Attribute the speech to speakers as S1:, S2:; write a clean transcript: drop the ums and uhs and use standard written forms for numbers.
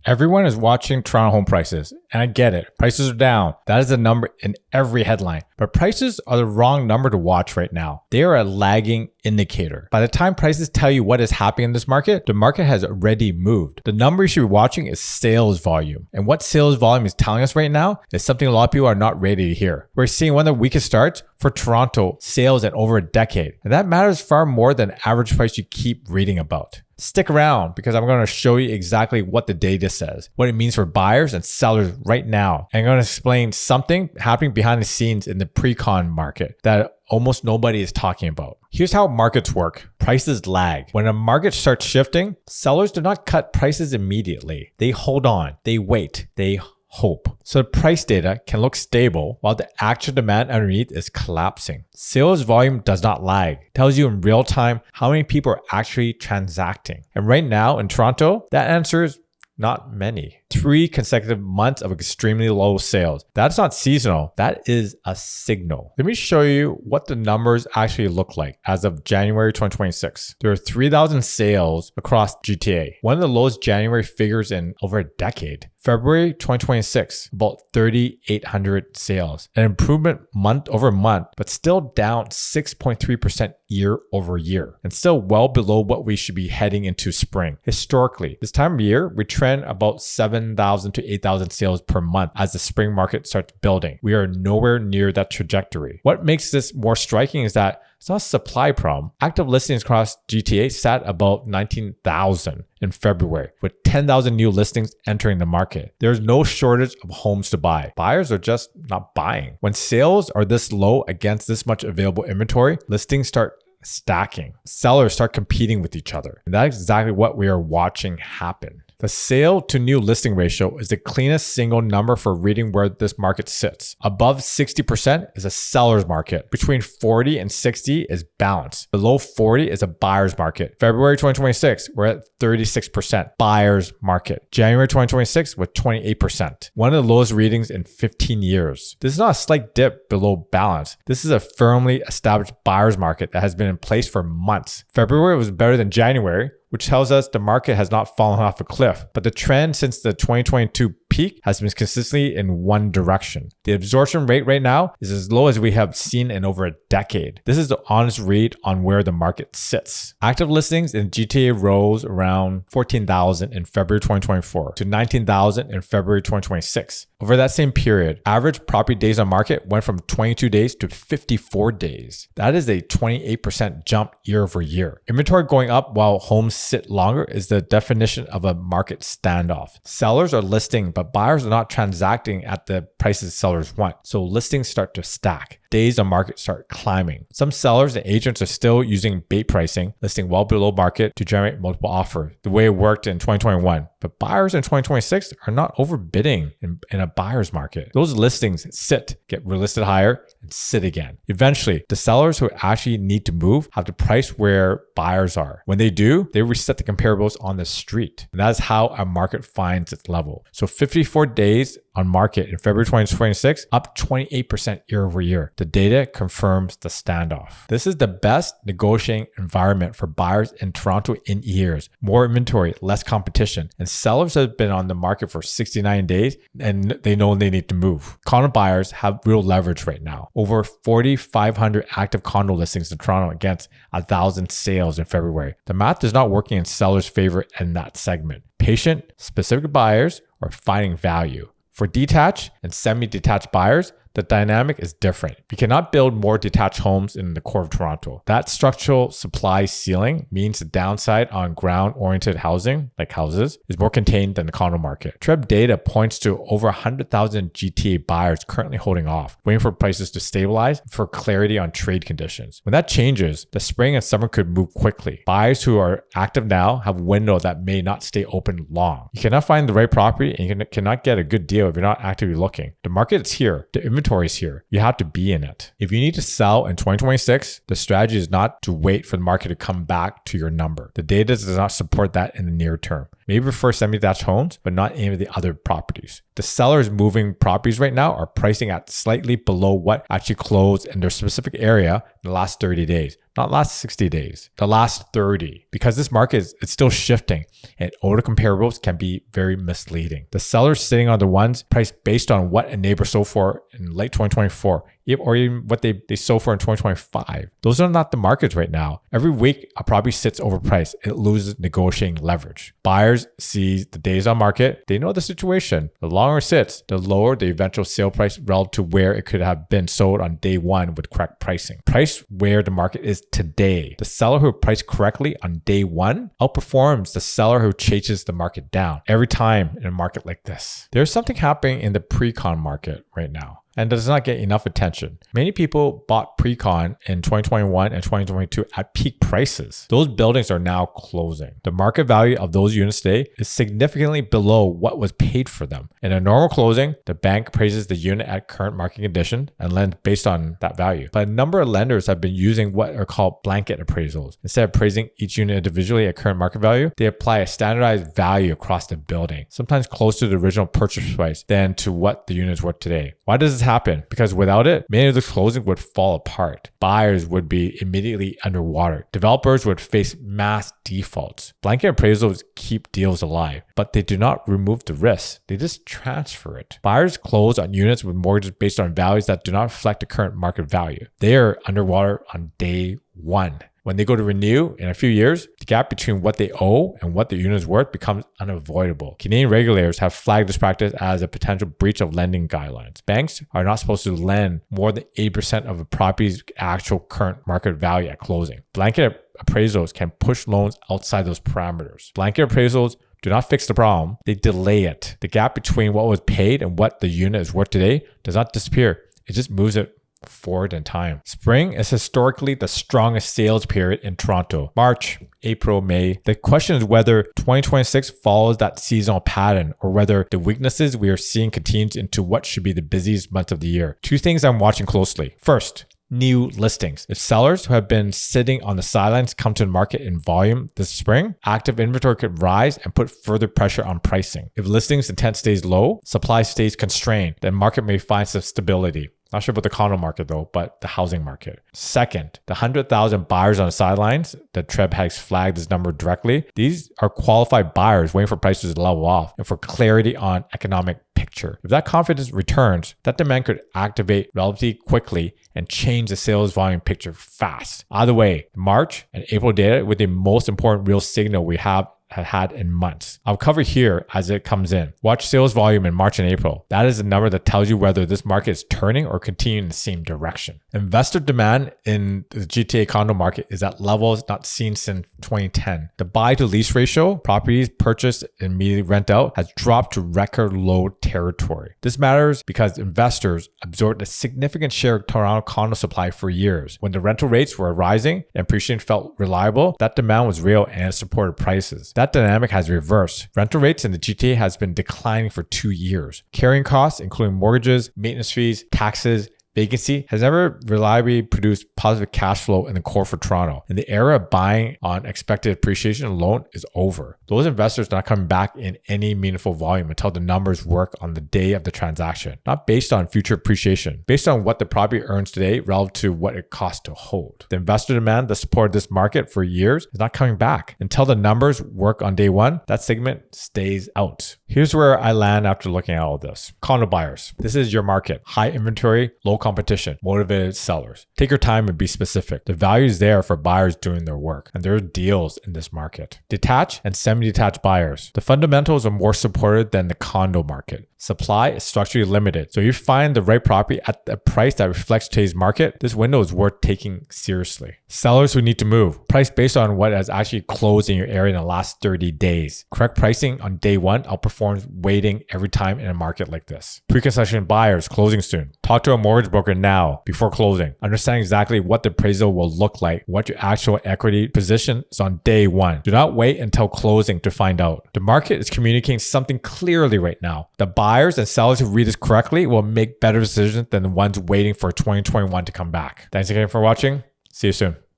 S1: Everyone is watching Toronto home prices, and I get it. Prices are down. That is a number in every headline. But prices are the wrong number to watch right now. They are a lagging indicator. By the time prices tell you what is happening in this market, the market has already moved. The number you should be watching is sales volume. And what sales volume is telling us right now is something a lot of people are not ready to hear. We're seeing one of the weakest starts for Toronto sales in over a decade. And that matters far more than average price you keep reading about. Stick around because I'm going to show you exactly what the data says, what it means for buyers and sellers right now. And I'm going to explain something happening behind the scenes in the pre-con market that almost nobody is talking about. Here's how markets work. Prices lag. When a market starts shifting, sellers do not cut prices immediately. They hold on, they wait, they hope. So the price data can look stable while the actual demand underneath is collapsing. Sales volume does not lag. It tells you in real time how many people are actually transacting. And right now in Toronto, that answer is not many. 3 consecutive months of extremely low sales. That's not seasonal. That is a signal. Let me show you what the numbers actually look like as of January 2026. There are 3,000 sales across GTA. One of the lowest January figures in over a decade. February 2026, about 3,800 sales. An improvement month over month, but still down 6.3% year over year. And still well below what we should be heading into spring. Historically, this time of year, we trend about 7,000 to 8,000 sales per month as the spring market starts building. We are nowhere near that trajectory. What makes this more striking is that it's not a supply problem. Active listings across GTA sat about 19,000 in February, with 10,000 new listings entering the market. There's no shortage of homes to buy. Buyers are just not buying. When sales are this low against this much available inventory, listings start stacking. Sellers start competing with each other. And that's exactly what we are watching happen. The sale to new listing ratio is the cleanest single number for reading where this market sits. Above 60% is a seller's market. Between 40 and 60 is balanced. Below 40 is a buyer's market. February 2026, we're at 36% buyer's market. January 2026 with 28%. One of the lowest readings in 15 years. This is not a slight dip below balance. This is a firmly established buyer's market that has been in place for months. February was better than January, which tells us the market has not fallen off a cliff. But the trend since the 2022 peak has been consistently in one direction. The absorption rate right now is as low as we have seen in over a decade. This is the honest read on where the market sits. Active listings in GTA rose around 14,000 in February 2024 to 19,000 in February 2026. Over that same period, average property days on market went from 22 days to 54 days. That is a 28% jump year over year. Inventory going up while homes sit longer is the definition of a market standoff. Sellers are listing, but buyers are not transacting at the prices sellers want. So listings start to stack. Days on market start climbing. Some sellers and agents are still using bait pricing, listing well below market to generate multiple offers, the way it worked in 2021. But buyers in 2026 are not overbidding in a buyer's market. Those listings sit, get relisted higher, and sit again. Eventually, the sellers who actually need to move have to price where buyers are. When they do, they reset the comparables on the street. And that's how a market finds its level. So 54 days on market in February 2026, up 28% year over year. The data confirms the standoff. This is the best negotiating environment for buyers in Toronto in years. More inventory, less competition, and sellers have been on the market for 69 days and they know they need to move. Condo buyers have real leverage right now. Over 4,500 active condo listings in Toronto against 1,000 sales in February. The math is not working in sellers' favor in that segment. Patient, specific buyers are finding value. For detached and semi-detached buyers, the dynamic is different. You cannot build more detached homes in the core of Toronto. That structural supply ceiling means the downside on ground-oriented housing, like houses, is more contained than the condo market. TRREB data points to over 100,000 GTA buyers currently holding off, waiting for prices to stabilize for clarity on trade conditions. When that changes, the spring and summer could move quickly. Buyers who are active now have a window that may not stay open long. You cannot find the right property and you cannot get a good deal if you're not actively looking. The market is here. The inventory is here. You have to be in it. If you need to sell in 2026, the strategy is not to wait for the market to come back to your number. The data does not support that in the near term. Maybe prefer semi-detached homes, but not any of the other properties. The sellers moving properties right now are pricing at slightly below what actually closed in their specific area in the last 30 days. not last 60 days, the last 30, because this market is it's still shifting and older comparables can be very misleading. The sellers sitting on the ones priced based on what a neighbor sold for in late 2024, or even what they sold for in 2025. Those are not the markets right now. Every week, a property sits overpriced. It loses negotiating leverage. Buyers see the days on market. They know the situation. The longer it sits, the lower the eventual sale price relative to where it could have been sold on day one with correct pricing. Price where the market is today. The seller who priced correctly on day one outperforms the seller who chases the market down every time in a market like this. There's something happening in the pre-con market right now and does not get enough attention. Many people bought pre-con in 2021 and 2022 at peak prices. Those buildings are now closing. The market value of those units today is significantly below what was paid for them. In a normal closing, the bank appraises the unit at current market condition and lends based on that value. But a number of lenders have been using what are called blanket appraisals. Instead of appraising each unit individually at current market value, they apply a standardized value across the building, sometimes close to the original purchase price than to what the unit is worth today. Why does this happen? Because without it, many of the closings would fall apart. Buyers would be immediately underwater. Developers would face mass defaults. Blanket appraisals keep deals alive, but they do not remove the risk. They just transfer it. Buyers close on units with mortgages based on values that do not reflect the current market value. They are underwater on day one. When they go to renew in a few years, the gap between what they owe and what the unit is worth becomes unavoidable. Canadian regulators have flagged this practice as a potential breach of lending guidelines. Banks are not supposed to lend more than 8% of a property's actual current market value at closing. Blanket appraisals can push loans outside those parameters. Blanket appraisals do not fix the problem, they delay it. The gap between what was paid and what the unit is worth today does not disappear. It just moves it forward in time. Spring is historically the strongest sales period in Toronto. March, April, May. The question is whether 2026 follows that seasonal pattern or whether the weaknesses we are seeing continues into what should be the busiest month of the year. Two things I'm watching closely. First, new listings. If sellers who have been sitting on the sidelines come to the market in volume this spring, active inventory could rise and put further pressure on pricing. If listings intent stays low, supply stays constrained, then market may find some stability. Not sure about the condo market though, but the housing market. Second, the 100,000 buyers on the sidelines, the TRREB has flagged this number directly. These are qualified buyers waiting for prices to level off and for clarity on economic picture. If that confidence returns, that demand could activate relatively quickly and change the sales volume picture fast. Either way, March and April data with the most important real signal we have had in months. I'll cover here as it comes in. Watch sales volume in March and April. That is a number that tells you whether this market is turning or continuing in the same direction. Investor demand in the GTA condo market is at levels not seen since 2010. The buy to lease ratio, properties purchased and immediately rent out, has dropped to record low territory. This matters because investors absorbed a significant share of Toronto condo supply for years. When the rental rates were rising and appreciation felt reliable, that demand was real and supported prices. That dynamic has reversed. Rental rates in the GTA has been declining for 2 years. Carrying costs, including mortgages, maintenance fees, taxes, vacancy, has never reliably produced positive cash flow in the core for Toronto. And the era of buying on expected appreciation alone is over. Those investors are not coming back in any meaningful volume until the numbers work on the day of the transaction, not based on future appreciation, based on what the property earns today relative to what it costs to hold. The investor demand that supported this market for years is not coming back. Until the numbers work on day one, that segment stays out. Here's where I land after looking at all this. Condo buyers. This is your market. High inventory, low competition, motivated sellers. Take your time and be specific. The value is there for buyers doing their work, and there are deals in this market. Detached and semi-detached buyers. The fundamentals are more supported than the condo market. Supply is structurally limited. So if you find the right property at a price that reflects today's market, this window is worth taking seriously. Sellers who need to move. Price based on what has actually closed in your area in the last 30 days. Correct pricing on day one outperforms waiting every time in a market like this. Pre-construction buyers closing soon. Talk to a mortgage broker now before closing. Understand exactly what the appraisal will look like, what your actual equity position is on day one. Do not wait until closing to find out. The market is communicating something clearly right now. The buyers and sellers who read this correctly will make better decisions than the ones waiting for 2021 to come back. Thanks again for watching. See you soon.